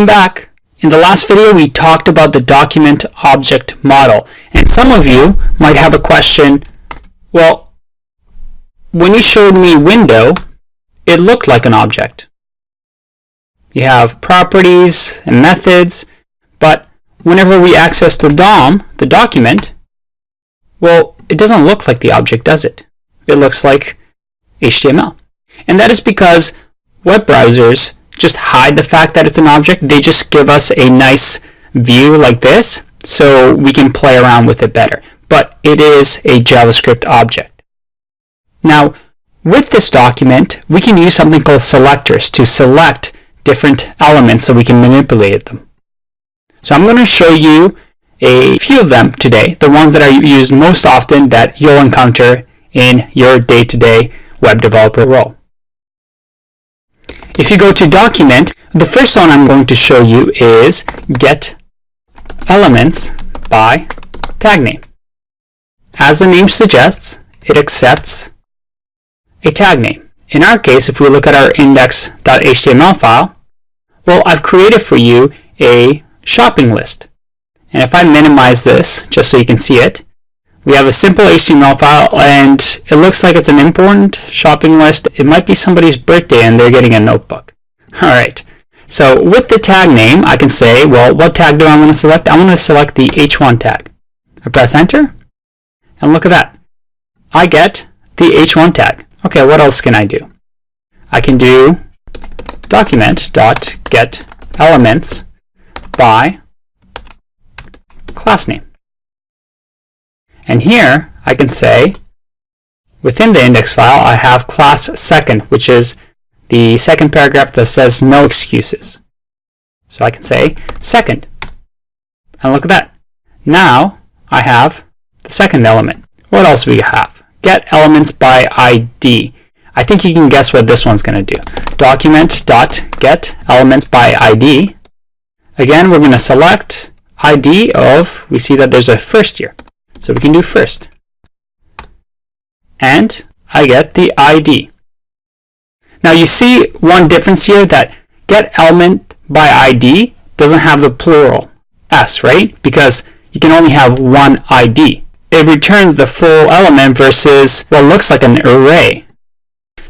Welcome back. In the last video, we talked about the document object model. And some of you might have a question, well, when you showed me window, it looked like an object. You have properties and methods, but whenever we access the DOM, the document, well, it doesn't look like the object, does it? It looks like HTML. And that is because web browsers just hide the fact that it's an object. They just give us a nice view like this so we can play around with it better. But it is a JavaScript object. Now, with this document, we can use something called selectors to select different elements so we can manipulate them. So I'm going to show you a few of them today, the ones that are used most often that you'll encounter in your day-to-day web developer role. If you go to document, the first one I'm going to show you is get elements by tag name. As the name suggests, it accepts a tag name. In our case, if we look at our index.html file, well, I've created for you a shopping list. And if I minimize this, just so you can see it, we have a simple HTML file, and it looks like it's an important shopping list. It might be somebody's birthday and they're getting a notebook. All right. So with the tag name, I can say, well, what tag do I want to select? I want to select the H1 tag. I press enter, and look at that. I get the H1 tag. Okay, what else can I do? I can do document.getElements by class name. And here I can say, within the index file, I have class second, which is the second paragraph that says no excuses. So I can say second. And look at that. Now I have the second element. What else do we have? Get elements by ID. I think you can guess what this one's going to do. Document.getElements by ID. Again, we're going to select ID of, we see that there's a first here. So we can do first. And I get the ID. Now you see one difference here, that get element by ID doesn't have the plural s, right? Because you can only have one ID. It returns the full element versus what looks like an array.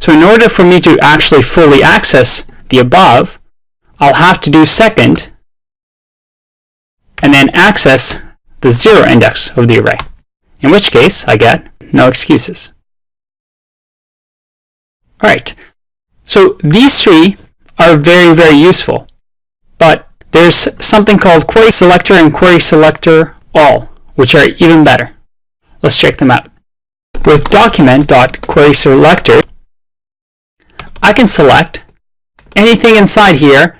So in order for me to actually fully access the above, I'll have to do second and then access the 0 index of the array, in which case I get no excuses. All right, so these three are very, very useful, but there's something called query selector and query selector all, which are even better. Let's check them out. With document.querySelector, I can select anything inside here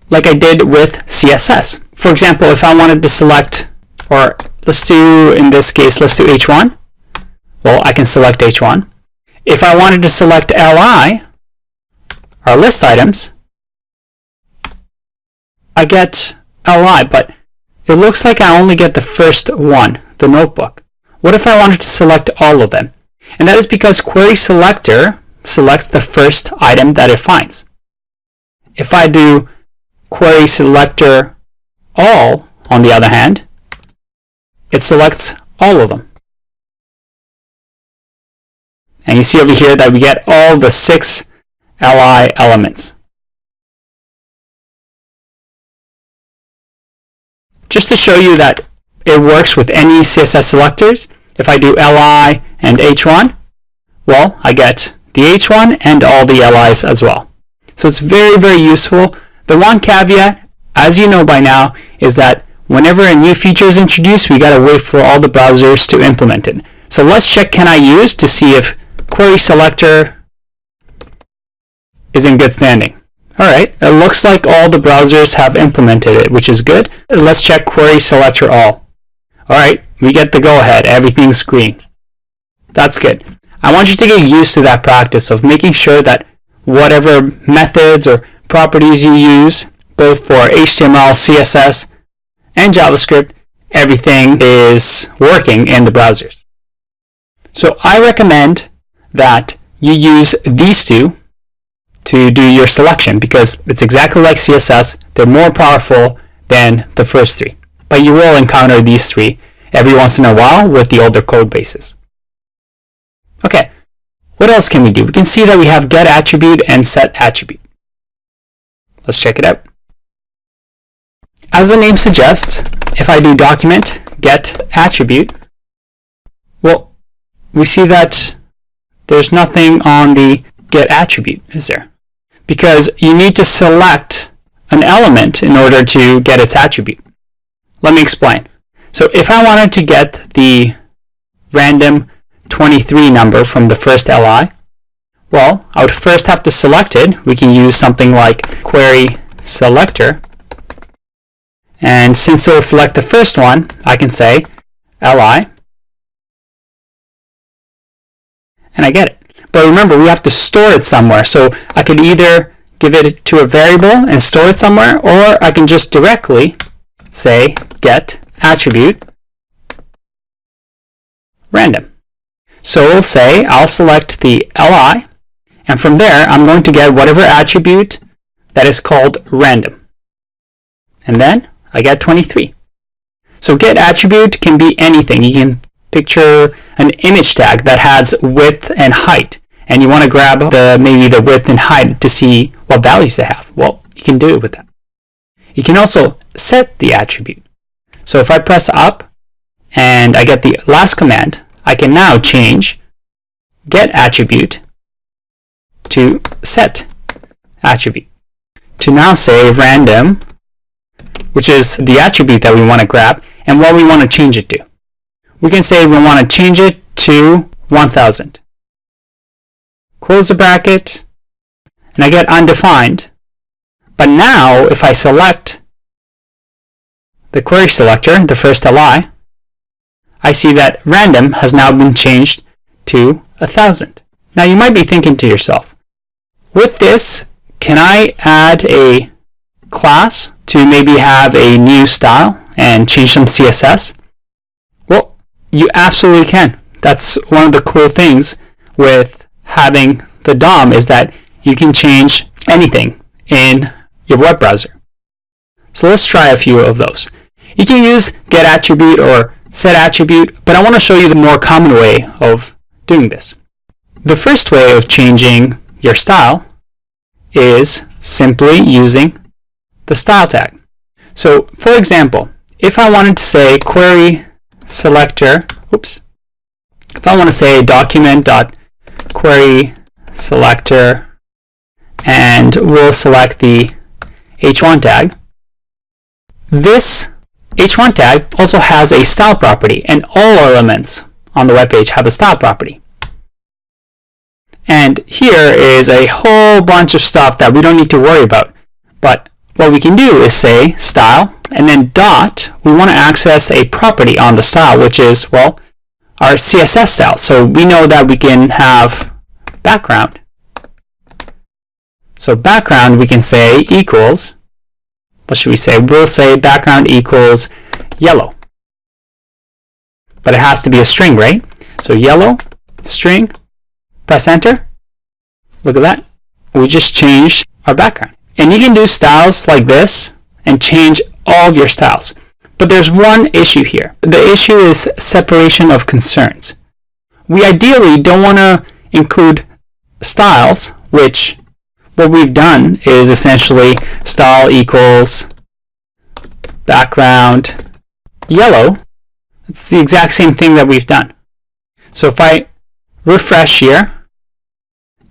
like I did with CSS. For example, if I wanted to select, or let's do, in this case, let's do H1. Well, I can select H1. If I wanted to select LI, our list items, I get LI, but it looks like I only get the first one, the notebook. What if I wanted to select all of them? And that is because query selector selects the first item that it finds. If I do query selector all, on the other hand, it selects all of them. And you see over here that we get all the 6 LI elements. Just to show you that it works with any CSS selectors, if I do LI and H1, well, I get the H1 and all the LIs as well. So it's very, very useful. The one caveat, as you know by now, is that whenever a new feature is introduced, we gotta wait for all the browsers to implement it. So let's check can I use to see if query selector is in good standing. All right, it looks like all the browsers have implemented it, which is good. Let's check query selector all. All right, we get the go ahead, everything's green. That's good. I want you to get used to that practice of making sure that whatever methods or properties you use, both for HTML, CSS, and JavaScript, everything is working in the browsers. So I recommend that you use these two to do your selection because it's exactly like CSS. They're more powerful than the first three. But you will encounter these three every once in a while with the older code bases. Okay, what else can we do? We can see that we have get attribute and set attribute. Let's check it out. As the name suggests, if I do document get attribute, well, we see that there's nothing on the get attribute, is there? Because you need to select an element in order to get its attribute. Let me explain. So if I wanted to get the random 23 number from the first li, well, I would first have to select it. We can use something like query selector. And since it'll select the first one, I can say li, and I get it. But remember, we have to store it somewhere. So I could either give it to a variable and store it somewhere, or I can just directly say get attribute random. So we'll say I'll select the li, and from there I'm going to get whatever attribute that is called random. And then I get 23. So get attribute can be anything. You can picture an image tag that has width and height, and you want to grab maybe the width and height to see what values they have. Well, you can do it with that. You can also set the attribute. So if I press up and I get the last command, I can now change get attribute to set attribute to now say random, which is the attribute that we want to grab and what we want to change it to. We can say we want to change it to 1000. Close the bracket, and I get undefined. But now, if I select the query selector, the first li, I see that random has now been changed to 1000. Now you might be thinking to yourself, with this, can I add a class to maybe have a new style and change some CSS? Well, you absolutely can. That's one of the cool things with having the DOM is that you can change anything in your web browser. So let's try a few of those. You can use get attribute or set attribute, but I want to show you the more common way of doing this. The first way of changing your style is simply using the style tag. So for example, if I wanted to say query selector, if I want to say document.query selector, and we'll select the h1 tag, this h1 tag also has a style property, and all elements on the web page have a style property. And here is a whole bunch of stuff that we don't need to worry about. But what we can do is say style, and then dot, we want to access a property on the style, which is, well, our CSS style. So we know that we can have background. So background, we can say equals, what should we say? We'll say background equals yellow. But it has to be a string, right? So yellow, string, press enter. Look at that. We just changed our background. And you can do styles like this and change all of your styles. But there's one issue here. The issue is separation of concerns. We ideally don't want to include styles, which what we've done is essentially style equals background yellow. It's the exact same thing that we've done. So if I refresh here,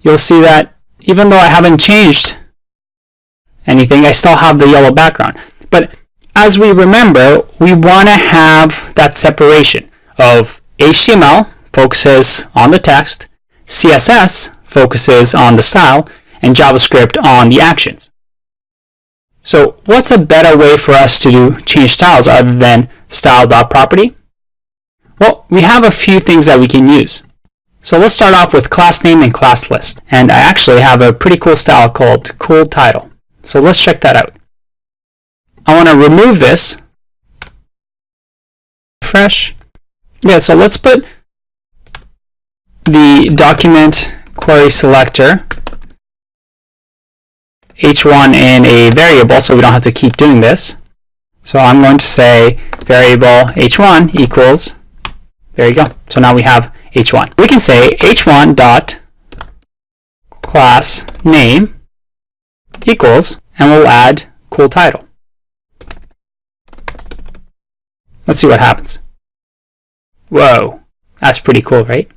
you'll see that even though I haven't changed anything, I still have the yellow background. But as we remember, we want to have that separation of HTML focuses on the text, CSS focuses on the style, and JavaScript on the actions. So what's a better way for us to change styles other than style.property? Well, we have a few things that we can use. So let's start off with class name and class list. And I actually have a pretty cool style called cool title. So let's check that out. I want to remove this. Refresh. Yeah, so let's put the document query selector h1 in a variable so we don't have to keep doing this. So I'm going to say variable h1 equals, there you go. So now we have h1. We can say h1 dot class name equals, and we'll add cool title. Let's see what happens. Whoa, that's pretty cool, right?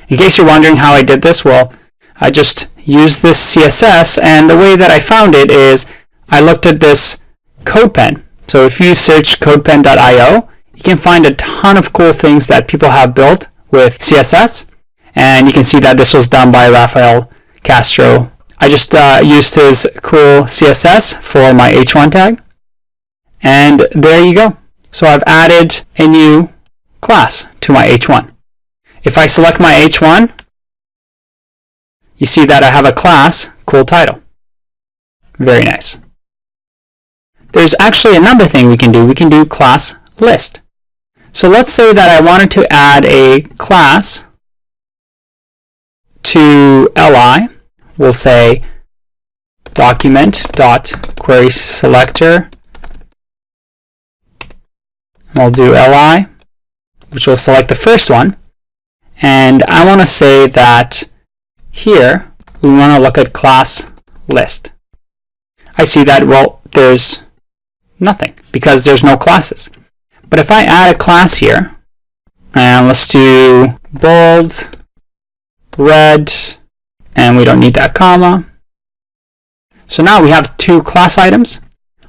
In case you're wondering how I did this, well, I just used this CSS, and the way that I found it is I looked at this CodePen. So if you search codepen.io, you can find a ton of cool things that people have built with CSS, and you can see that this was done by Rafael Castro. I just used his cool CSS for my h1 tag, and there you go. So I've added a new class to my h1. If I select my h1, you see that I have a class, cool title. Very nice. There's actually another thing we can do. We can do class list. So let's say that I wanted to add a class to li. We'll say document.querySelector. We'll do li, which will select the first one. And I want to say that here we want to look at class list. I see that, well, there's nothing because there's no classes. But if I add a class here, and let's do bold, red, and we don't need that comma. So now we have two class items.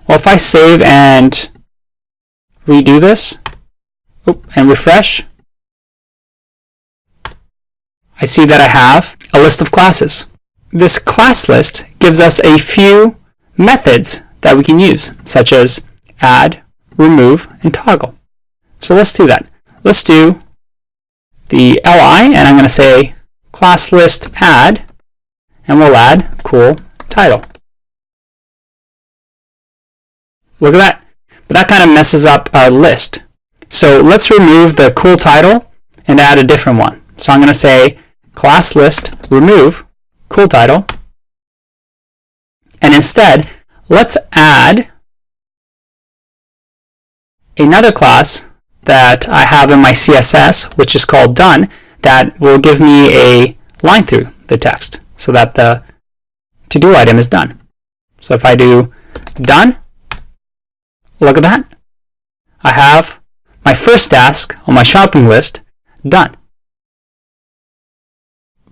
Well, if I save and redo this, and refresh, I see that I have a list of classes. This class list gives us a few methods that we can use, such as add, remove, and toggle. So let's do that. Let's do the li, and I'm going to say class list add, and we'll add cool title. Look at that. But that kind of messes up our list. So let's remove the cool title and add a different one. So I'm going to say class list remove cool title, and instead let's add another class that I have in my CSS, which is called done, that will give me a line through the text so that the to-do item is done. So if I do done, look at that. I have my first task on my shopping list done.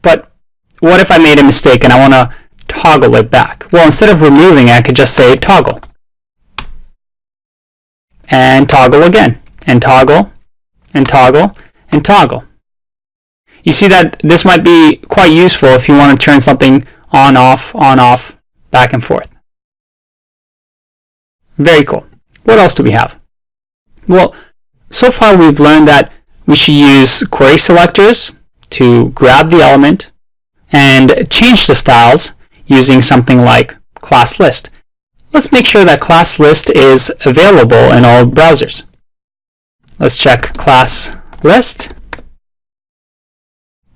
But what if I made a mistake and I want to toggle it back? Well, instead of removing it, I could just say toggle. And toggle again. And toggle. And toggle. And toggle. You see that this might be quite useful if you want to turn something on, off, back and forth. Very cool. What else do we have? Well, so far we've learned that we should use query selectors to grab the element and change the styles using something like class list. Let's make sure that class list is available in all browsers. Let's check class list.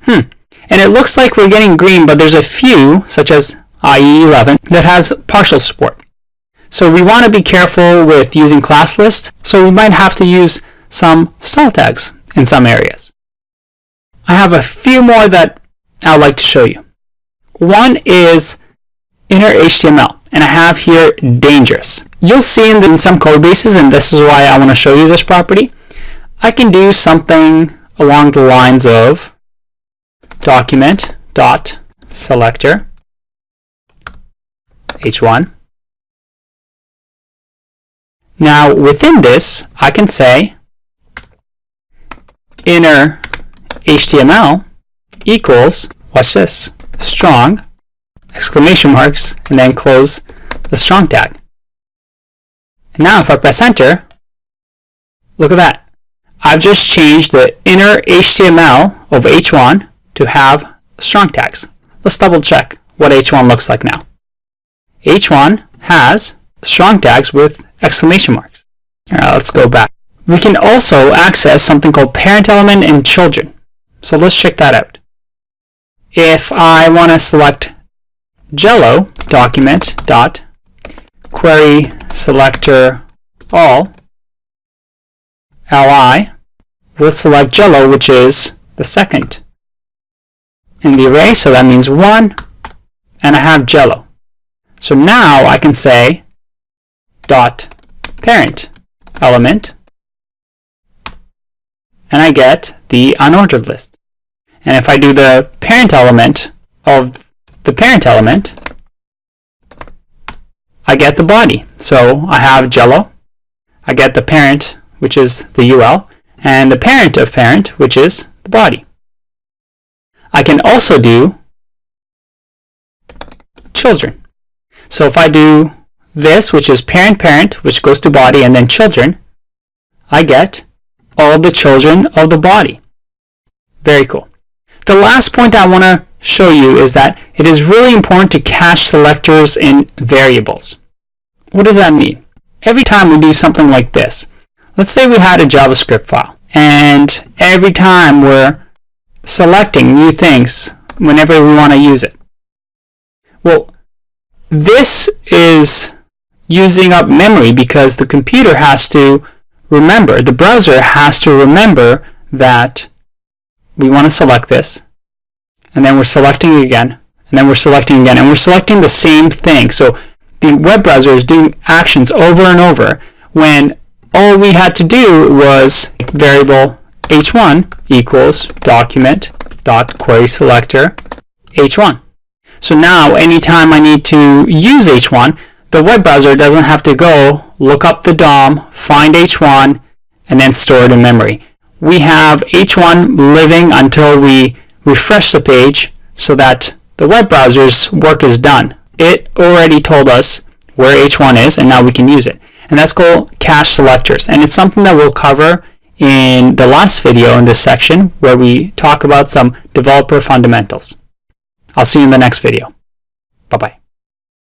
And it looks like we're getting green, but there's a few, such as IE11, that has partial support. So we want to be careful with using class list, so we might have to use some style tags in some areas. I have a few more that I would like to show you. One is inner HTML, and I have here dangerous. You'll see in some code bases, and this is why I want to show you this property, I can do something along the lines of document.selector h1. Now within this, I can say inner HTML equals, watch this, strong, exclamation marks, and then close the strong tag. And now if I press enter, look at that. I've just changed the inner HTML of h1 to have strong tags. Let's double check what h1 looks like now. h1 has strong tags with exclamation marks. Let's go back. We can also access something called parent element and children. So let's check that out. If I want to select Jello document dot query selector all li will select Jello, which is the second in the array, so that means 1, and I have Jello. So now I can say dot parent element, and I get the unordered list. And if I do the parent element of the parent element, I get the body. So I have Jello, I get the parent, which is the UL, and the parent of parent, which is the body. I can also do children. So if I do this, which is parent, which goes to body, and then children, I get all the children of the body. Very cool. The last point I want to show you is that it is really important to cache selectors in variables. What does that mean? Every time we do something like this, let's say we had a JavaScript file, and every time we're selecting new things whenever we want to use it. Well, this is using up memory because the computer has to remember, the browser has to remember that we want to select this, and then we're selecting again, and then we're selecting again, and we're selecting the same thing. So the web browser is doing actions over and over when all we had to do was variable h1 equals document.querySelector h1. So now anytime I need to use h1, the web browser doesn't have to go look up the DOM, find h1, and then store it in memory. We have h1 living until we refresh the page so that the web browser's work is done. It already told us where h1 is, and now we can use it. And that's called cache selectors. And it's something that we'll cover in the last video in this section where we talk about some developer fundamentals. I'll see you in the next video. Bye-bye.